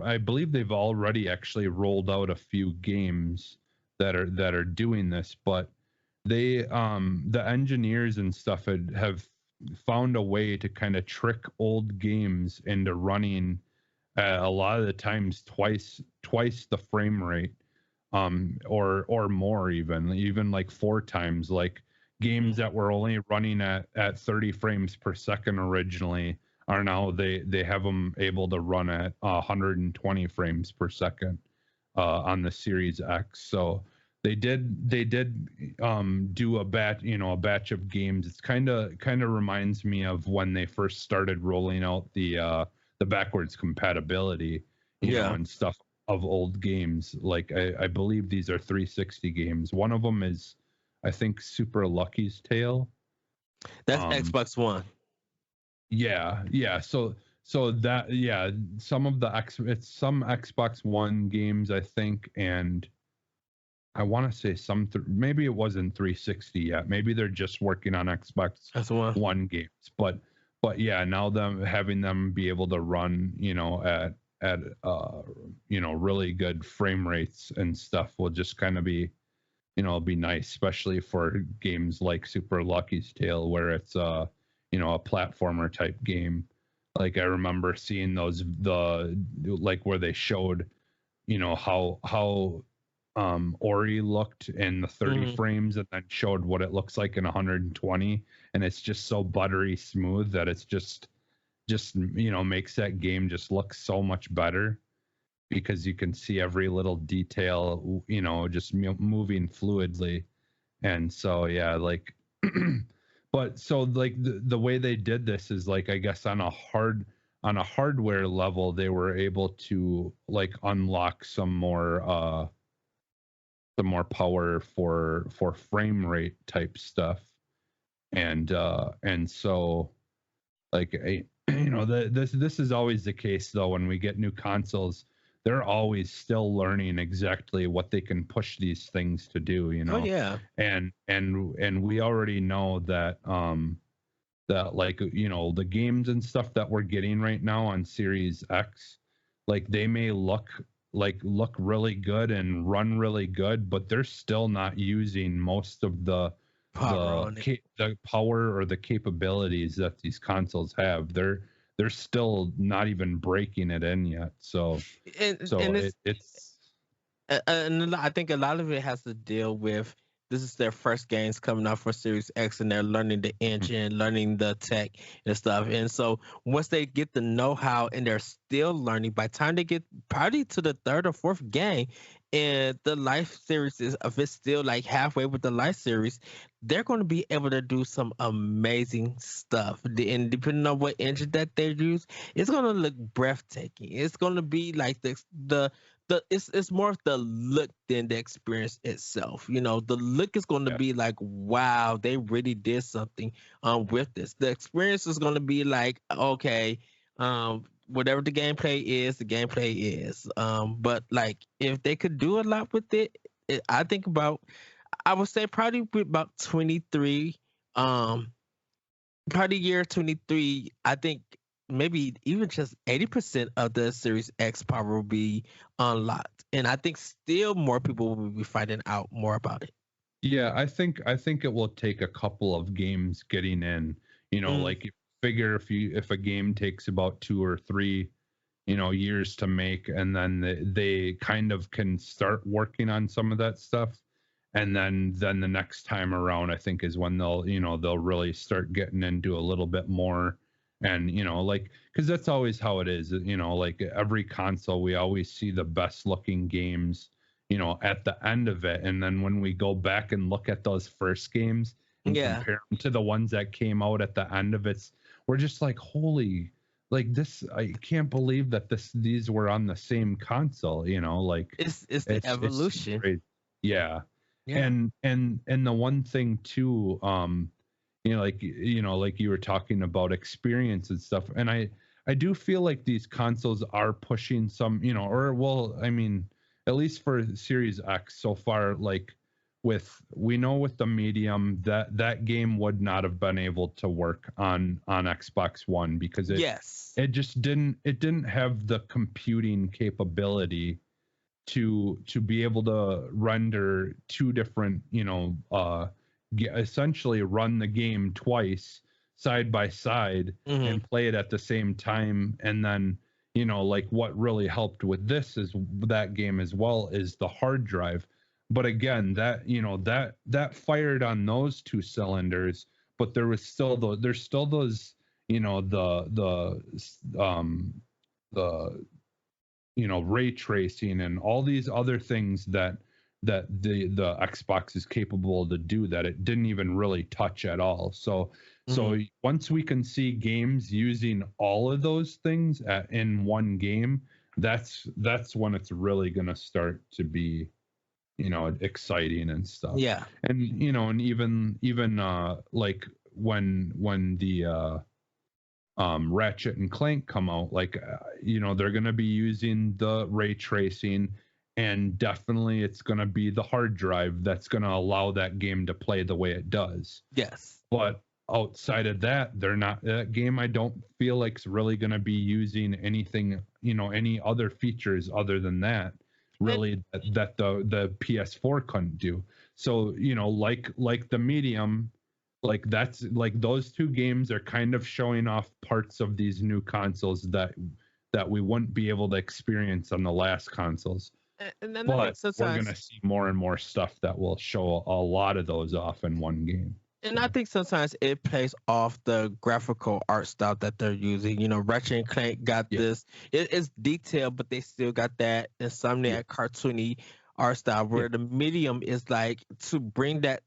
I believe they've already actually rolled out a few games that are doing this, but the engineers and stuff have found a way to kind of trick old games into running a lot of the times twice the frame rate, or more, even like four times. Like games Mm. that were only running at 30 frames per second originally are now they have them able to run at 120 frames per second on the Series X. So they did do a batch of games. It's kind of reminds me of when they first started rolling out the backwards compatibility, Yeah, and stuff of old games. Like I believe these are 360 games. One of them is, I think, Super Lucky's Tale. that's Um, Xbox One. yeah, yeah. So that yeah, it's some Xbox One games, I think, and I want to say maybe it wasn't 360 yet. Maybe they're just working on Xbox That's the one. One games. But yeah, now having them be able to run, at really good frame rates and stuff will just kind of be it'll be nice, especially for games like Super Lucky's Tale, where it's a platformer type game. Like I remember seeing where they showed, how Ori looked in the 30 Mm-hmm. frames and then showed what it looks like in 120, and it's just so buttery smooth that it's just makes that game just look so much better because you can see every little detail, just moving fluidly. And so, yeah, like, but so like the way they did this is like, I guess on a hardware level, they were able to like unlock some more power for frame rate type stuff. And so like this is always the case though. When we get new consoles, they're always still learning exactly what they can push these things to do, Oh yeah. and we already know that like the games and stuff that we're getting right now on Series X, like they may look really good and run really good, but they're still not using most of Power on it. the power or the capabilities that these consoles have. They're still not even breaking it in yet. So And it's and I think a lot of it has to deal with this is their first games coming out for Series X, and they're learning the engine, learning the tech and stuff. And so once they get the know-how and they're still learning, by the time they get probably to the third or fourth game, and the Life series is if it's still like halfway with the Life series, they're going to be able to do some amazing stuff. And depending on what engine that they use, it's going to look breathtaking. It's going to be like it's more of the look than the experience itself. The look is going to yeah, be like, wow, they really did something with this. The experience is going to be like, okay, whatever the gameplay is, the gameplay is. But like if they could do a lot with I think about, I would say probably with about 23, um probably year 23, I think maybe even just 80% of the Series X power will be unlocked. And I think still more people will be finding out more about it. yeah. I think it will take a couple of games getting in. Mm, Like you figure if a game takes about 2 or 3 years to make, and then they kind of can start working on some of that stuff, and then the next time around I think is when they'll really start getting into a little bit more. And like, because that's always how it is, like every console we always see the best looking games at the end of it, and then when we go back and look at those first games and yeah. compare them to the ones that came out at the end of it, we're just like, holy, like this, I can't believe that these were on the same console, like It's the it's evolution. great. Yeah. Yeah. And the one thing too, like you were talking about experience and stuff, and I do feel like these consoles are pushing some, or well, I mean, at least for Series X so far, like we know with the medium that game would not have been able to work on Xbox One because Yes. it didn't have the computing capability to be able to render two different, essentially run the game twice side by side Hmm. and play it at the same time. And then like what really helped with this is that game as well is the hard drive. But again, that fired on those two cylinders, but there's still those, the ray tracing and all these other things that the Xbox is capable to do that it didn't even really touch at all. So Hmm. once we can see games using all of those things in one game, that's when it's really going to start to be exciting and stuff. Yeah. And and even like when the Ratchet and Clank come out, like they're going to be using the ray tracing, and definitely it's going to be the hard drive that's going to allow that game to play the way it does. Yes. But outside of that, they're not that game. I don't feel like it's really going to be using anything, any other features other than that, And really that the PS4 couldn't do. So like the Medium, like that's like those two games are kind of showing off parts of these new consoles that we wouldn't be able to experience on the last consoles. And then I think But we're sometimes gonna see more and more stuff that will show a lot of those off in one game. And I think sometimes it plays off the graphical art style that they're using. You know, Ratchet and Clank got this. It's detailed, but they still got that Insomniac cartoony art style. Where the Medium is like to bring that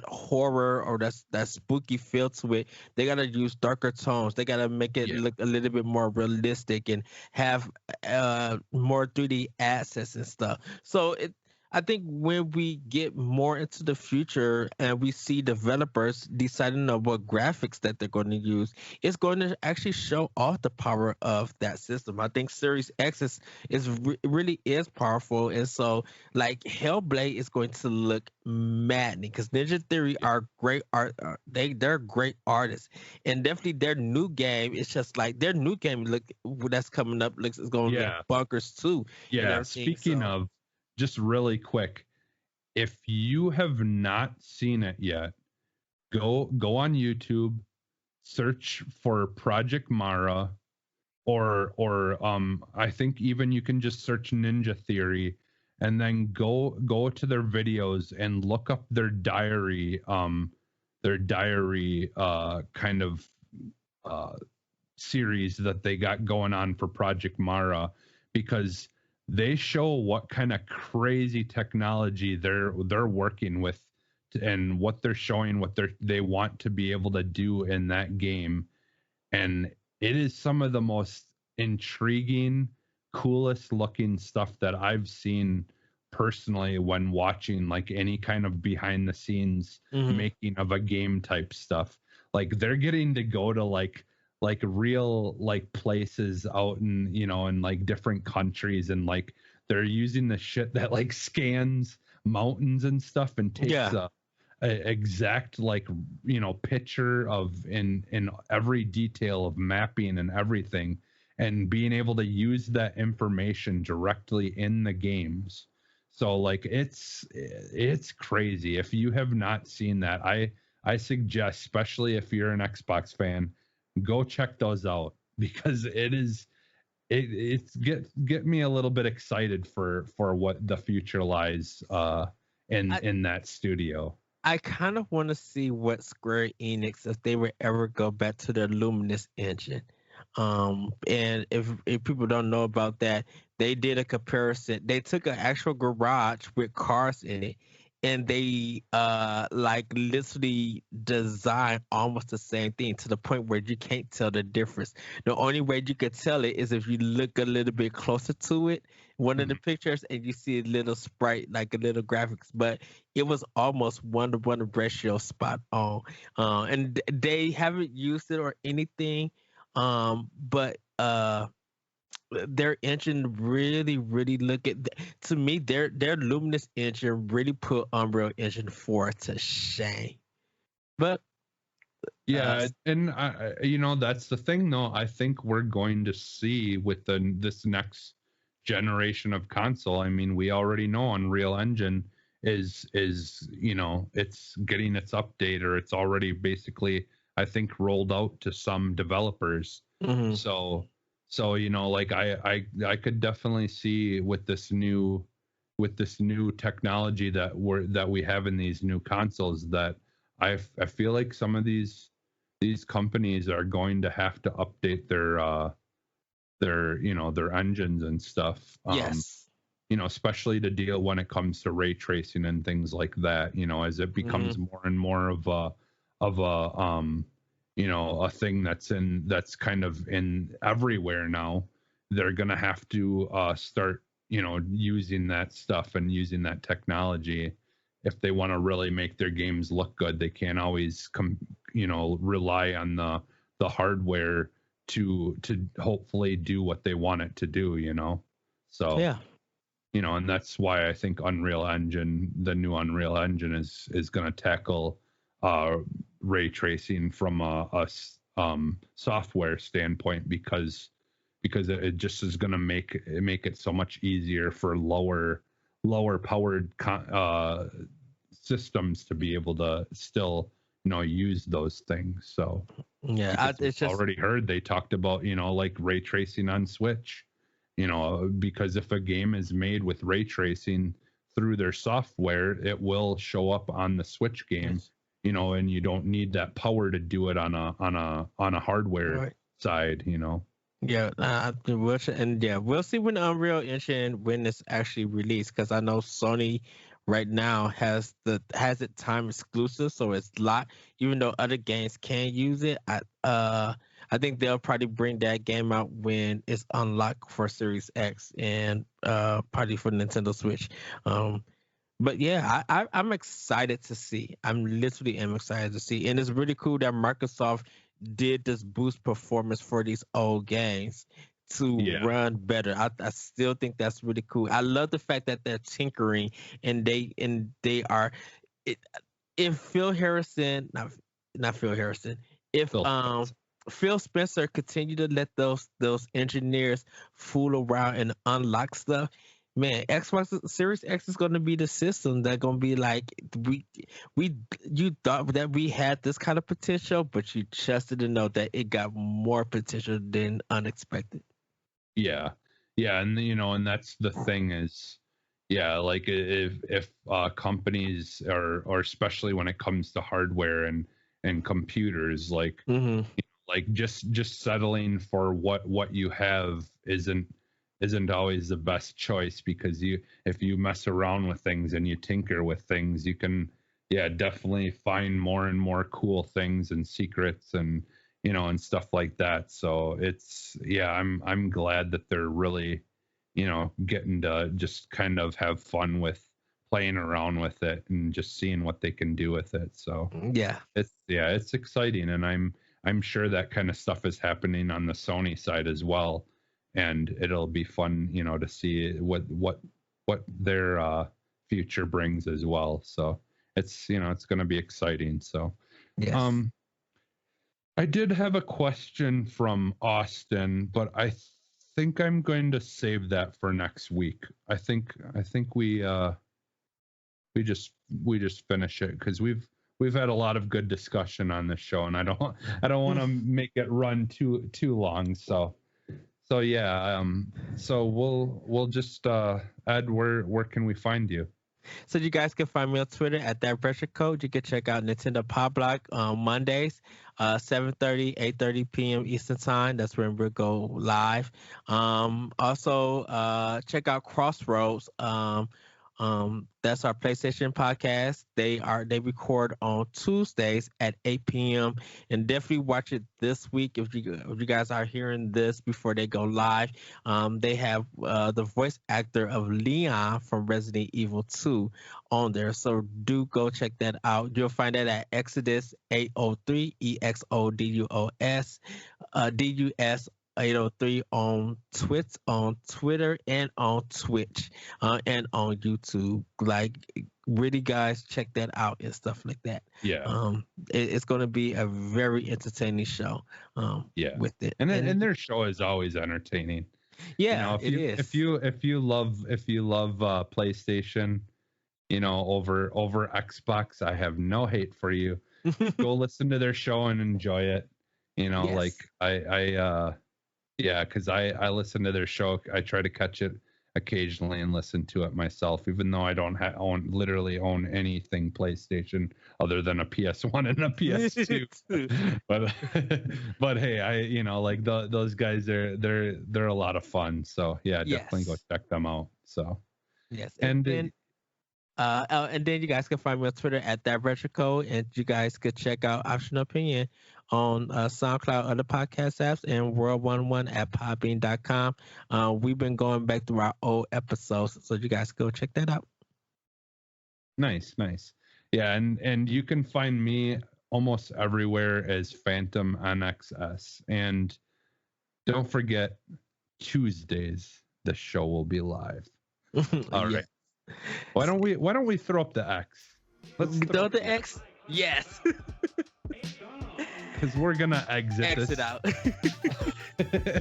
horror or that spooky feel to it. They gotta use darker tones. They gotta make it look a little bit more realistic and have more 3D assets and stuff. So I think when we get more into the future and we see developers deciding on what graphics that they're going to use, it's going to actually show off the power of that system. I think Series X really is powerful, and so like Hellblade is going to look maddening because Ninja Theory are great art. They're great artists, and definitely their new game. It's just like their new game that's coming up looks is going to look bunkers too. Yeah. Speaking of. Just really quick, if you have not seen it yet, go on YouTube, search for Project Mara, or I think even you can just search Ninja Theory, and then go to their videos and look up their diary kind of series that they got going on for Project Mara, because they show what kind of crazy technology they're working with and what they're showing, what they want to be able to do in that game. And it is some of the most intriguing, coolest looking stuff that I've seen personally when watching like any kind of behind the scenes making of a game type stuff. Like they're getting to go to like real like places out in like different countries, and like they're using the shit that like scans mountains and stuff and takes a exact like picture of in every detail of mapping and everything, and being able to use that information directly in the games. So like it's crazy. If you have not seen that, I suggest, especially if you're an Xbox fan, go check those out, because it's get me a little bit excited for what the future lies in that studio. I kind of want to see what Square Enix, if they would ever go back to their Luminous engine. And if people don't know about that, they did a comparison. They took an actual garage with cars in it, and they like literally design almost the same thing to the point where you can't tell the difference. The only way you could tell it is if you look a little bit closer to it, one of the pictures, and you see a little sprite, like a little graphics, but it was almost 1-to-1 ratio spot on. And they haven't used it or anything, but their engine really look at, to me, their Luminous engine really put Unreal Engine 4 to shame. But and that's the thing though. I think we're going to see with this next generation of console. I mean, we already know Unreal Engine is it's getting its update, or it's already basically, I think, rolled out to some developers. So like I could definitely see with this new technology that we have in these new consoles, that I feel like some of these companies are going to have to update their engines and stuff. Especially to deal when it comes to ray tracing and things like that, as it becomes more and more of a thing that's kind of in everywhere now. They're gonna have to start using that stuff and using that technology if they want to really make their games look good. They can't always rely on the hardware to hopefully do what they want it to do. So and that's why I think the new Unreal Engine is going to tackle ray tracing from a software standpoint, because it just is going to make it so much easier for lower powered systems to be able to still use those things. So Yeah, it's just already heard they talked about like ray tracing on Switch, because if a game is made with ray tracing through their software, it will show up on the Switch game, and you don't need that power to do it on a hardware side. Yeah, we'll see when Unreal Engine when it's actually released, because I know Sony right now has it time exclusive, so it's locked. Even though other games can use it, I think they'll probably bring that game out when it's unlocked for Series X and probably for Nintendo Switch. But yeah, I'm excited to see. I'm literally am excited to see, and it's really cool that Microsoft did this boost performance for these old games to run better. I still think that's really cool. I love the fact that they're tinkering and they are. If Phil Harrison, not Phil Harrison, if Phil Spencer continue to let those engineers fool around and unlock stuff, man, Xbox Series X is going to be the system that's going to be like, you thought that we had this kind of potential, but you just didn't know that it got more potential than unexpected. Yeah, and that's the thing is, like if companies or especially when it comes to hardware and computers, like like just settling for what you have isn't always the best choice, because if you mess around with things and you tinker with things, you can definitely find more and more cool things and secrets and and stuff like that. So it's I'm glad that they're really getting to just kind of have fun with playing around with it and just seeing what they can do with it. So it's exciting, and I'm sure that kind of stuff is happening on the Sony side as well. And it'll be fun, to see what their future brings as well. So it's it's going to be exciting. So I did have a question from Austin, but I think I'm going to save that for next week. I think we just finish it, because we've had a lot of good discussion on this show, and I don't want to make it run too long. So so we'll just Ed, where can we find you? So you guys can find me on Twitter at that pressure code. You can check out Nintendo Pop Block on Mondays, 7:30, 8:30 p.m. Eastern Time. That's when we'll go live. Also, check out Crossroads. That's our PlayStation podcast. They record on Tuesdays at 8 p.m. and definitely watch it this week if you guys are hearing this before they go live. They have the voice actor of Leon from Resident Evil 2 on there, so do go check that out. You'll find that at Exodus 803 EXODUS DUS 803 on Twitter and on Twitch and on YouTube. Like, really, guys, check that out and stuff like that. It's going to be a very entertaining show. With it, and their show is always entertaining. It is. If you love PlayStation, over Xbox, I have no hate for you. Go listen to their show and enjoy it. Like because I listen to their show. I try to catch it occasionally and listen to it myself, even though I don't literally own anything PlayStation other than a PS1 and a PS2. but hey, like those guys they're a lot of fun. So definitely go check them out. So and then you guys can find me on Twitter at that retro code, and you guys could check out Optional Opinion on SoundCloud, other podcast apps, and World11 at podbean.com. We've been going back through our old episodes, so you guys go check that out. Nice. Yeah, and you can find me almost everywhere as Phantom NXS. And don't forget, Tuesdays the show will be live. All right. Why don't we throw up the X? Let's throw the X. Yes. Because we're gonna exit out.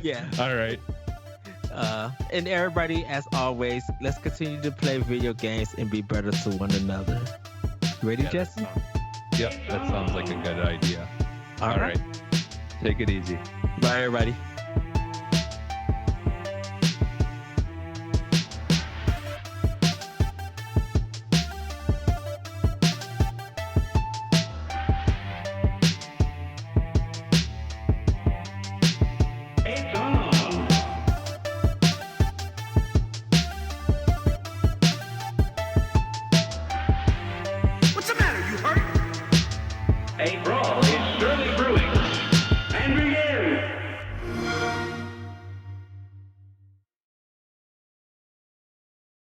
Yeah. All right. And everybody, as always, let's continue to play video games and be better to one another. Ready, Yeah, Jesse? Yep, that sounds like a good idea. All right. Take it easy. Bye, everybody.